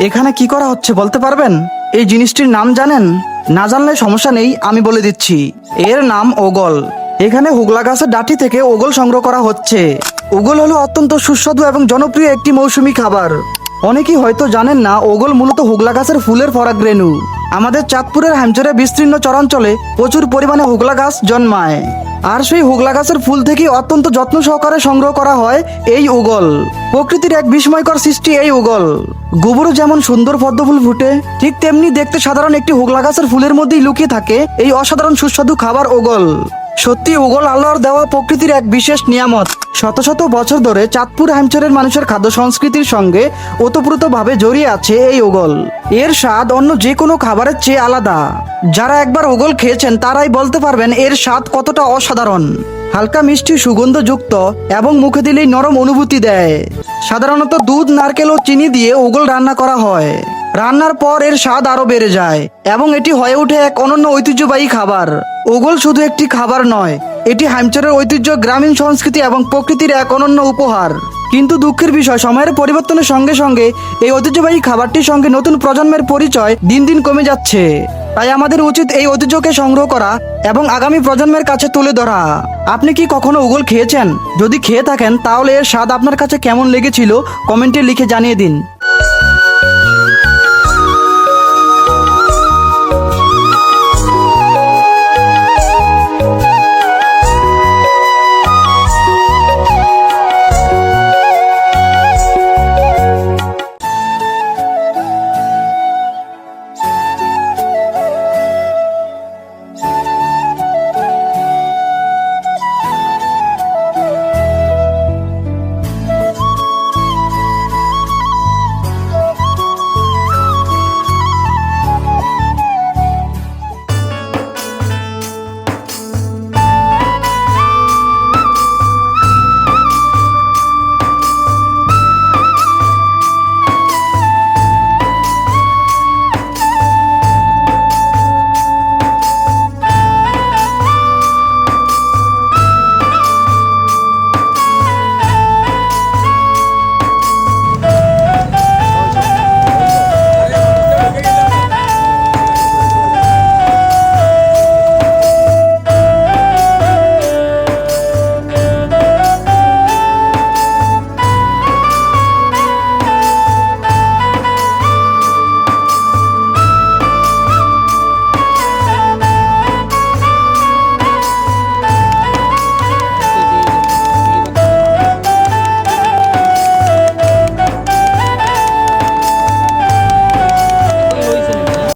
এখানে কি করা হচ্ছে বলতে পারবেন? এই জিনিসটির নাম জানেন? না জানলে সমস্যা নেই, আমি বলে দিচ্ছি। এর নাম ওগল। এখানে হুগলা গাছের ডাঁটি থেকে ওগল সংগ্রহ করা হচ্ছে। ওগল হলো অত্যন্ত সুস্বাদু এবং জনপ্রিয় একটি মৌসুমী খাবার। অনেকেই হয়তো জানেন না, ওগল মূলত হুগলা গাছের ফুলের পরাগরেণু। আমাদের চাঁদপুরের হ্যামচরে বিস্তীর্ণ চরাঞ্চলে প্রচুর পরিমাণে হুগলা গাছ জন্মায়। আর সেই হুগলা গাছের ফুল থেকে অত্যন্ত যত্ন সহকারে সংগ্রহ করা হয় এই ওগল। প্রকৃতির এক বিস্ময়কর সৃষ্টি এই ওগল। গোবরও যেমন সুন্দর পদ্ম ফুল ফুটে, ঠিক তেমনি দেখতে সাধারণ একটি হুগলা গাছের ফুলের মধ্যেই লুকিয়ে থাকে এই অসাধারণ সুস্বাদু খাবার ওগল। সত্যি ওগল আল্লাহর দেওয়া প্রকৃতির এক বিশেষ নিয়ামত। শত শত বছর ধরে চাঁদপুর হ্যামচরের মানুষের খাদ্য সংস্কৃতির সঙ্গে ওতপ্রোতভাবে জড়িয়ে আছে এই ওগল। এর স্বাদ অন্য যে কোনো খাবারের চেয়ে আলাদা। যারা একবার ওগল খেয়েছেন তারাই বলতে পারবেন এর স্বাদ কতটা অসাধারণ। হালকা মিষ্টি সুগন্ধযুক্ত এবং মুখে দিলেই নরম অনুভূতি দেয়। সাধারণত দুধ, নারকেল ও চিনি দিয়ে ওগল রান্না করা হয়। রান্নার পর এর স্বাদ আরো বেড়ে যায় এবং এটি হয়ে ওঠে এক অনন্য ঐতিহ্যবাহী খাবার। ওগল শুধু একটি খাবার নয়, এটি হ্যামচরের ঐতিহ্য, গ্রামীণ সংস্কৃতি এবং প্রকৃতির এক অনন্য উপহার। কিন্তু দুঃখের বিষয়, সময়ের পরিবর্তনের সঙ্গে সঙ্গে এই ঐতিহ্যবাহী খাবারটির সঙ্গে নতুন প্রজন্মের পরিচয় দিন দিন কমে যাচ্ছে। তাই আমাদের উচিত এই ঐতিহ্যকে সংগ্রহ করা এবং আগামী প্রজন্মের কাছে তুলে ধরা। আপনি কি কখনো ওগল খেয়েছেন? যদি খেয়ে থাকেন তাহলে এর স্বাদ আপনার কাছে কেমন লেগেছিল কমেন্টে লিখে জানিয়ে দিন।